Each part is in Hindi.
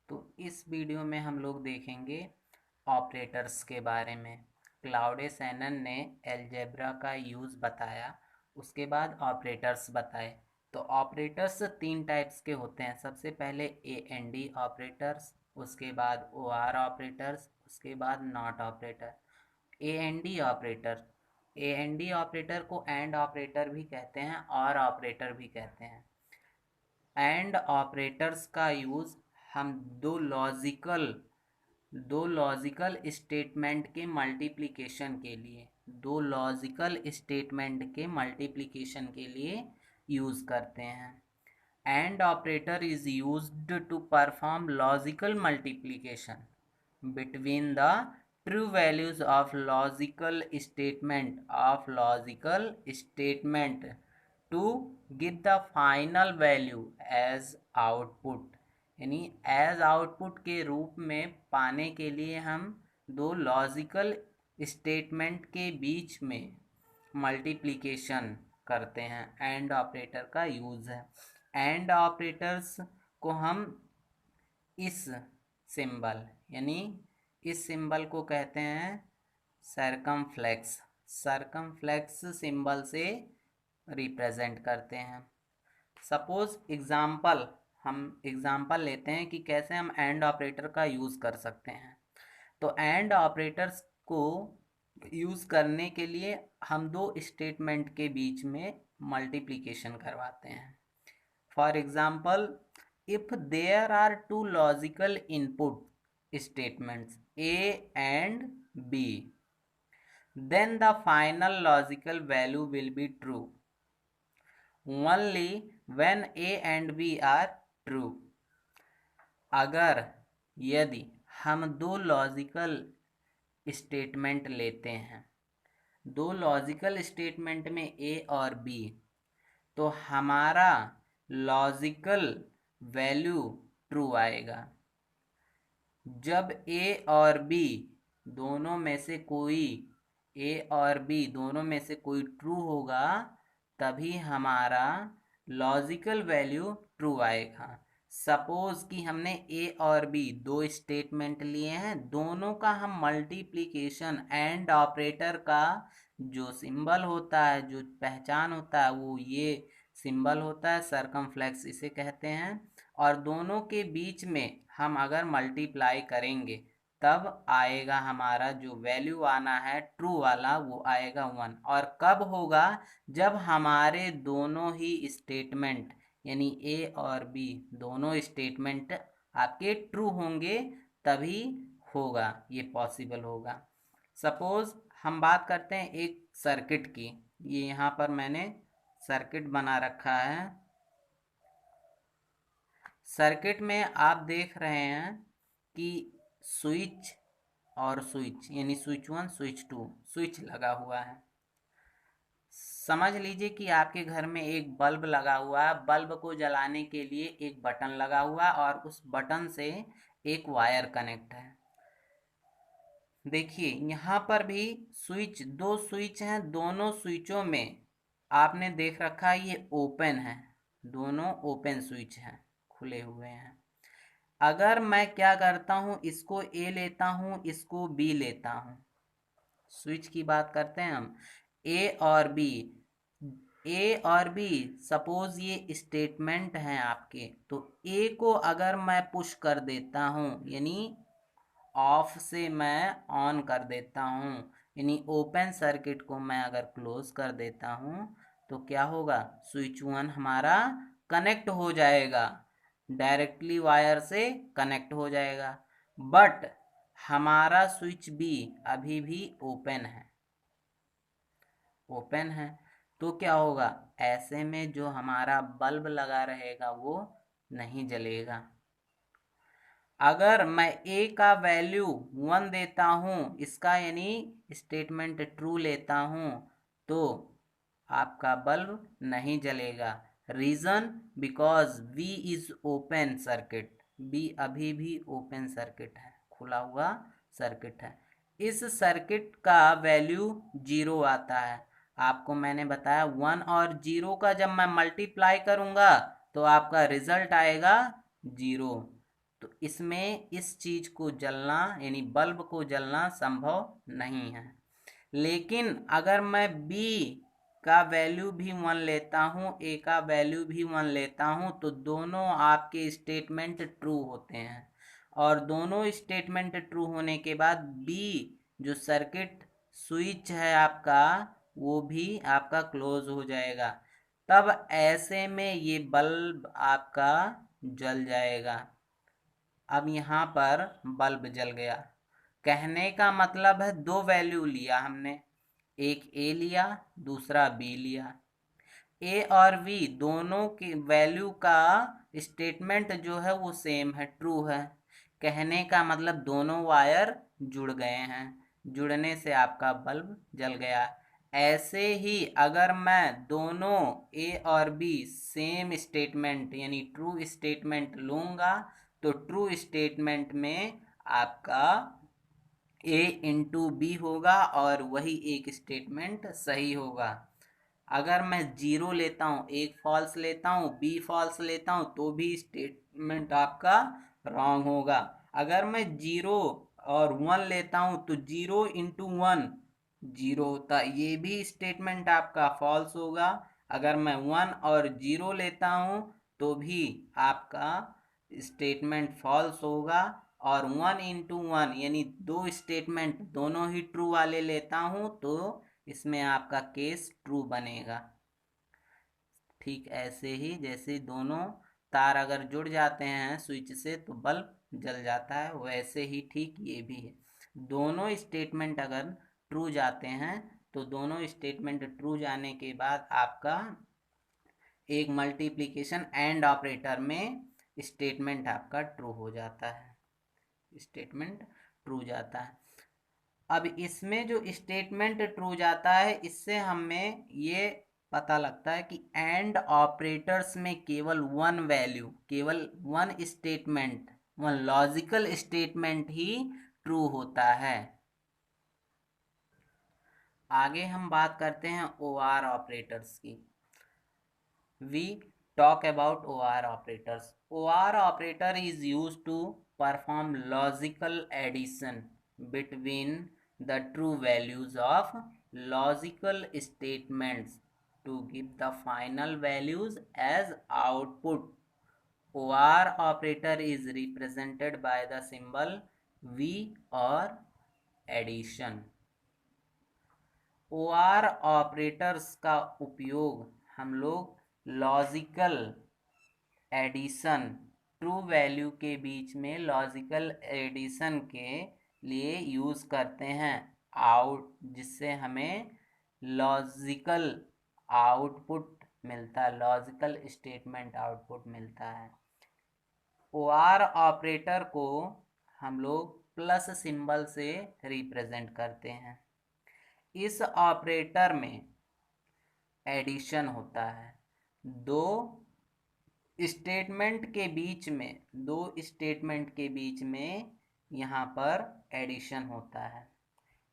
तो इस वीडियो में हम लोग देखेंगे ऑपरेटर्स के बारे में। क्लाउडे सैनन ने अलजेब्रा का यूज़ बताया, उसके बाद ऑपरेटर्स बताए। तो ऑपरेटर्स तीन टाइप्स के होते हैं। सबसे पहले AND ऑपरेटर्स, उसके बाद OR ऑपरेटर्स, उसके बाद not operator. AND operator, AND operator को एंड ऑपरेटर भी कहते हैं और ऑपरेटर भी कहते हैं। एंड ऑपरेटर्स का यूज़ हम दो लॉजिकल स्टेटमेंट के मल्टीप्लिकेशन के लिए यूज़ करते हैं। And operator is used to perform logical multiplication between the true values of logical statement to get the final value as output। यानी एज आउटपुट के रूप में पाने के लिए हम दो लॉजिकल स्टेटमेंट के बीच में मल्टीप्लिकेशन करते हैं। एंड ऑपरेटर का यूज़ है। एंड ऑपरेटर्स को हम इस सिंबल को कहते हैं सरकमफ्लेक्स सिंबल से रिप्रेजेंट करते हैं। सपोज हम एग्जाम्पल लेते हैं कि कैसे हम एंड ऑपरेटर का यूज़ कर सकते हैं। तो एंड ऑपरेटर्स को यूज़ करने के लिए हम दो स्टेटमेंट के बीच में मल्टीप्लिकेशन करवाते हैं। For example, if there are two logical input statements A and B, then the final logical value will be true only when A and B are true। यदि हम दो लॉजिकल स्टेटमेंट लेते हैं, दो लॉजिकल स्टेटमेंट में A और B, तो हमारा लॉजिकल वैल्यू ट्रू आएगा जब A और B दोनों में से कोई ट्रू होगा, तभी हमारा लॉजिकल वैल्यू ट्रू आएगा। सपोज कि हमने A और B दो स्टेटमेंट लिए हैं, दोनों का हम मल्टीप्लिकेशन एंड ऑपरेटर का जो सिंबल होता है, जो पहचान होता है, वो ये सिंबल होता है, सरकमफ्लेक्स इसे कहते हैं। और दोनों के बीच में हम अगर मल्टीप्लाई करेंगे तब आएगा हमारा जो वैल्यू आना है ट्रू वाला, वो आएगा 1। और कब होगा? जब हमारे दोनों ही स्टेटमेंट यानी A और B दोनों स्टेटमेंट आपके ट्रू होंगे, तभी होगा, ये पॉसिबल होगा। सपोज हम बात करते हैं एक सर्किट की। ये यहाँ पर मैंने सर्किट बना रखा है। सर्किट में आप देख रहे हैं कि स्विच यानी स्विच 1 स्विच 2 स्विच लगा हुआ है। समझ लीजिए कि आपके घर में एक बल्ब लगा हुआ है। बल्ब को जलाने के लिए एक बटन लगा हुआ है और उस बटन से एक वायर कनेक्ट है। देखिए यहाँ पर भी दो स्विच हैं। दोनों स्विचों में आपने देख रखा है ये ओपन है, दोनों ओपन स्विच हैं, खुले हुए हैं। अगर मैं क्या करता हूँ, इसको A लेता हूँ, इसको B लेता हूँ, स्विच की बात करते हैं हम, A और B सपोज ये स्टेटमेंट हैं आपके। तो A को अगर मैं पुश कर देता हूँ, यानी ऑफ से मैं ऑन कर देता हूँ, यानी ओपन सर्किट को मैं अगर क्लोज कर देता हूँ, तो क्या होगा? स्विच 1 हमारा कनेक्ट हो जाएगा, डायरेक्टली वायर से कनेक्ट हो जाएगा। बट हमारा स्विच B अभी भी ओपन है। तो क्या होगा? ऐसे में जो हमारा बल्ब लगा रहेगा वो नहीं जलेगा। अगर मैं A का वैल्यू 1 देता हूँ, इसका यानी स्टेटमेंट ट्रू लेता हूँ, तो आपका बल्ब नहीं जलेगा। Reason because B is open circuit, B अभी भी ओपन सर्किट है, खुला हुआ सर्किट है। इस सर्किट का वैल्यू 0 आता है। आपको मैंने बताया 1 और 0 का जब मैं मल्टीप्लाई करूँगा तो आपका रिजल्ट आएगा 0। तो इसमें इस चीज को जलना यानी बल्ब को जलना संभव नहीं है। लेकिन अगर मैं बी का वैल्यू भी 1 लेता हूँ, ए का वैल्यू भी 1 लेता हूँ, तो दोनों आपके स्टेटमेंट ट्रू होते हैं। और दोनों स्टेटमेंट ट्रू होने के बाद बी जो सर्किट स्विच है आपका, वो भी आपका क्लोज हो जाएगा। तब ऐसे में ये बल्ब आपका जल जाएगा। अब यहाँ पर बल्ब जल गया। कहने का मतलब है दो वैल्यू लिया हमने, एक ए लिया, दूसरा बी लिया। ए और बी दोनों की वैल्यू का स्टेटमेंट जो है वो सेम है, ट्रू है। कहने का मतलब दोनों वायर जुड़ गए हैं, जुड़ने से आपका बल्ब जल गया। ऐसे ही अगर मैं दोनों ए और बी सेम स्टेटमेंट यानी ट्रू स्टेटमेंट लूँगा, तो ट्रू स्टेटमेंट में आपका ए इंटू बी होगा और वही एक स्टेटमेंट सही होगा। अगर मैं जीरो लेता हूँ, एक फॉल्स लेता हूँ, बी फॉल्स लेता हूँ, तो भी स्टेटमेंट आपका रॉन्ग होगा। अगर मैं जीरो और 1 लेता हूँ तो जीरो इंटू 1 जीरो होता, ये भी स्टेटमेंट आपका फॉल्स होगा। अगर मैं 1 और 0 लेता हूँ तो भी आपका स्टेटमेंट फॉल्स होगा। और 1 इंटू 1 यानी दो स्टेटमेंट दोनों ही ट्रू वाले लेता हूँ तो इसमें आपका केस ट्रू बनेगा। ठीक ऐसे ही जैसे दोनों तार अगर जुड़ जाते हैं स्विच से तो बल्ब जल जाता है, वैसे ही ठीक ये भी है। दोनों स्टेटमेंट अगर ट्रू जाते हैं तो दोनों स्टेटमेंट ट्रू जाने के बाद आपका एक मल्टीप्लिकेशन एंड ऑपरेटर में स्टेटमेंट आपका ट्रू हो जाता है, स्टेटमेंट ट्रू जाता है। अब इसमें जो स्टेटमेंट ट्रू जाता है, इससे हमें ये पता लगता है कि एंड ऑपरेटर्स में केवल वन वैल्यू, केवल one statement, one logical statement ही ट्रू होता है। आगे हम बात करते हैं OR ऑपरेटर्स की। We talk about OR operators. OR operator is used to perform logical addition between the true values of logical statements to give the final values as output. OR operator is represented by the symbol V or addition. OR operators का उपयोग हम लोग लॉजिकल एडिशन, ट्रू वैल्यू के बीच में लॉजिकल एडिशन के लिए यूज़ करते हैं, जिससे हमें लॉजिकल आउटपुट मिलता है, लॉजिकल स्टेटमेंट आउटपुट मिलता है। OR ऑपरेटर को हम लोग प्लस सिंबल से रिप्रेजेंट करते हैं। इस ऑपरेटर में एडिशन होता है, दो स्टेटमेंट के बीच में यहाँ पर एडिशन होता है।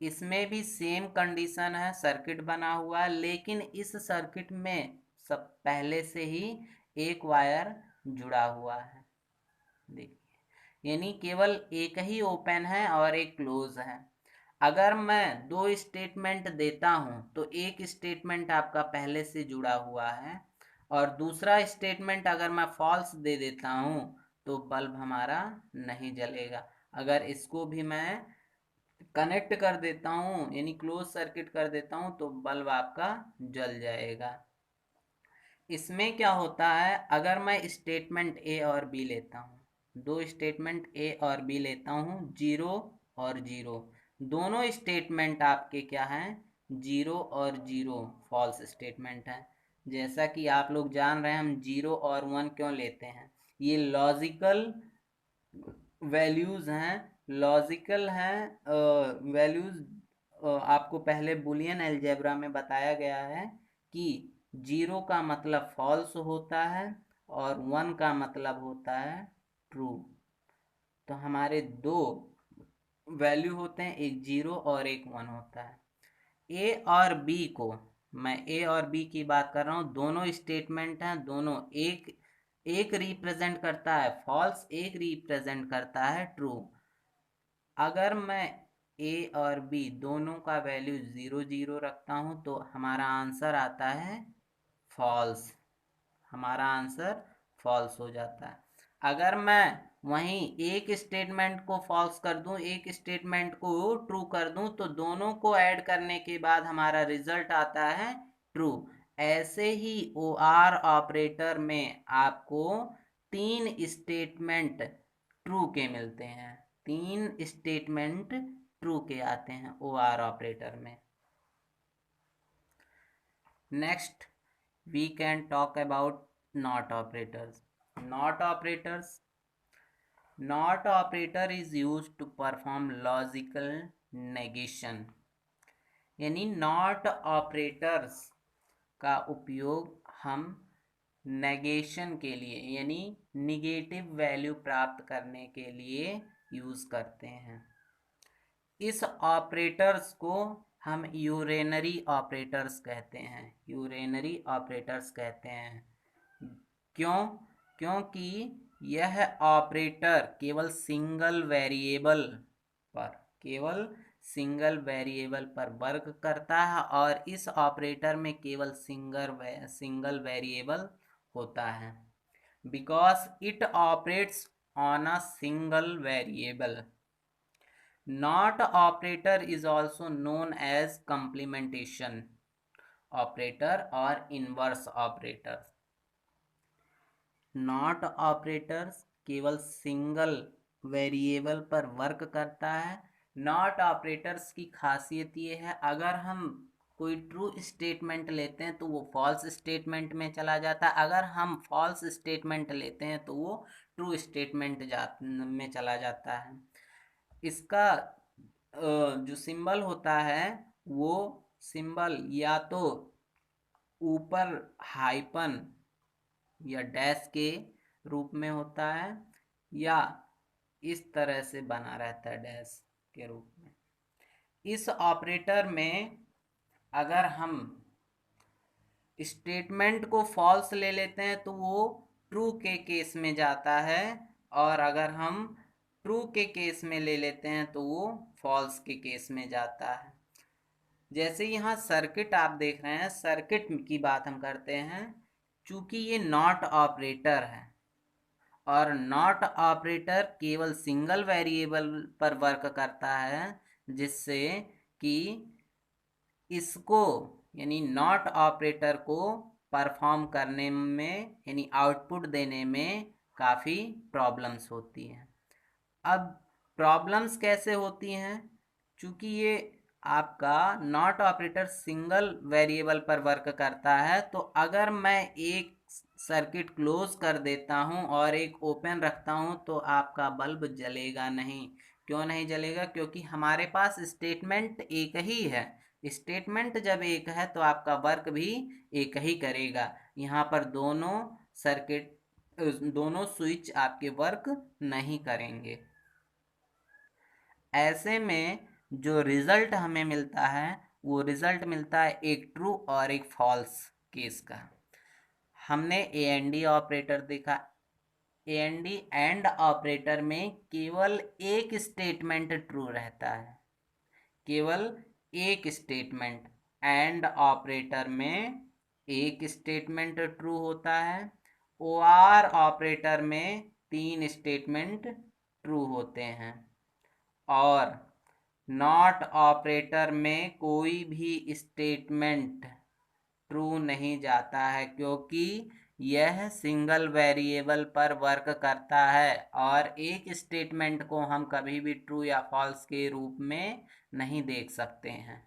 इसमें भी सेम कंडीशन है, सर्किट बना हुआ है, लेकिन इस सर्किट में सब पहले से ही एक वायर जुड़ा हुआ है, देखिए, यानी केवल एक ही ओपन है और एक क्लोज है। अगर मैं दो स्टेटमेंट देता हूं तो एक स्टेटमेंट आपका पहले से जुड़ा हुआ है और दूसरा स्टेटमेंट अगर मैं फॉल्स दे देता हूं तो बल्ब हमारा नहीं जलेगा। अगर इसको भी मैं कनेक्ट कर देता हूं यानी क्लोज सर्किट कर देता हूं तो बल्ब आपका जल जाएगा। इसमें क्या होता है, अगर मैं स्टेटमेंट ए और बी लेता हूँ, दो स्टेटमेंट ए और बी लेता हूँ, 0 और 0, दोनों स्टेटमेंट आपके क्या हैं, 0 और 0 फॉल्स स्टेटमेंट हैं। जैसा कि आप लोग जान रहे हैं हम 0 और 1 क्यों लेते हैं, ये लॉजिकल वैल्यूज़ हैं, लॉजिकल हैं वैल्यूज़। आपको पहले बुलियन अलजेब्रा में बताया गया है कि 0 का मतलब फॉल्स होता है और 1 का मतलब होता है ट्रू। तो हमारे दो वैल्यू होते हैं, एक 0 और एक 1 होता है। ए और बी को, मैं ए और बी की बात कर रहा हूँ, दोनों स्टेटमेंट हैं, दोनों एक एक रिप्रेजेंट करता है फॉल्स, एक रिप्रेजेंट करता है ट्रू। अगर मैं ए और बी दोनों का वैल्यू 0 0 रखता हूं तो हमारा आंसर आता है फॉल्स, हमारा आंसर फॉल्स हो जाता है। अगर मैं वहीं एक स्टेटमेंट को फॉल्स कर दूं, एक स्टेटमेंट को ट्रू कर दूं, तो दोनों को ऐड करने के बाद हमारा रिजल्ट आता है ट्रू। ऐसे ही ओ आर ऑपरेटर में आपको 3 स्टेटमेंट ट्रू के मिलते हैं, 3 स्टेटमेंट ट्रू के आते हैं ओ आर ऑपरेटर में। Next we can talk about not operators. Not operators. Not operator is used to perform logical negation. यानी not operators का उपयोग हम नेगेशन के लिए यानी निगेटिव वैल्यू प्राप्त करने के लिए यूज करते हैं। इस ऑपरेटर्स को हम यूरेनरी ऑपरेटर्स कहते हैं, यूरेनरी ऑपरेटर्स कहते हैं। क्यों? क्योंकि यह ऑपरेटर केवल सिंगल वेरिएबल पर वर्क करता है और इस ऑपरेटर में केवल सिंगल वेरिएबल होता है। Because it operates on a single variable. Not operator is also known as complementation operator or inverse operator. Not operators केवल सिंगल वेरिएबल पर वर्क करता है। नॉट ऑपरेटर्स की खासियत ये है, अगर हम कोई ट्रू स्टेटमेंट लेते हैं तो वो फॉल्स स्टेटमेंट में चला जाता है, अगर हम फॉल्स स्टेटमेंट लेते हैं तो वो ट्रू स्टेटमेंट में चला जाता है। इसका जो सिंबल होता है वो सिंबल या तो ऊपर हाइपन या डैश के रूप में होता है या इस तरह से बना रहता है डैश के रूप में। इस ऑपरेटर में अगर हम स्टेटमेंट को फॉल्स ले लेते हैं तो वो ट्रू के केस में जाता है, और अगर हम ट्रू के केस में ले लेते हैं तो वो फॉल्स के केस में जाता है। जैसे यहाँ सर्किट आप देख रहे हैं, सर्किट की बात हम करते हैं। चूंकि ये नॉट ऑपरेटर है और नॉट ऑपरेटर केवल सिंगल वेरिएबल पर वर्क करता है, जिससे कि इसको यानी नॉट ऑपरेटर को परफॉर्म करने में यानी आउटपुट देने में काफ़ी प्रॉब्लम्स होती हैं। अब प्रॉब्लम्स कैसे होती हैं? चूंकि ये आपका नॉट ऑपरेटर सिंगल वेरिएबल पर वर्क करता है, तो अगर मैं एक सर्किट क्लोज कर देता हूं और एक ओपन रखता हूं तो आपका बल्ब जलेगा नहीं। क्यों नहीं जलेगा? क्योंकि हमारे पास स्टेटमेंट एक ही है। स्टेटमेंट जब एक है तो आपका वर्क भी एक ही करेगा। यहाँ पर दोनों स्विच आपके वर्क नहीं करेंगे। ऐसे में जो रिजल्ट हमें मिलता है वो रिजल्ट मिलता है एक ट्रू और एक फॉल्स केस का। हमने ए एंड डी ऑपरेटर देखा। A and D and operator में केवल एक स्टेटमेंट ट्रू रहता है, केवल एक स्टेटमेंट। एंड ऑपरेटर में एक स्टेटमेंट ट्रू होता है। ओ आर ऑपरेटर में 3 स्टेटमेंट ट्रू होते हैं। और नॉट ऑपरेटर में कोई भी स्टेटमेंट ट्रू नहीं जाता है, क्योंकि यह सिंगल वेरिएबल पर वर्क करता है और एक स्टेटमेंट को हम कभी भी ट्रू या फॉल्स के रूप में नहीं देख सकते हैं।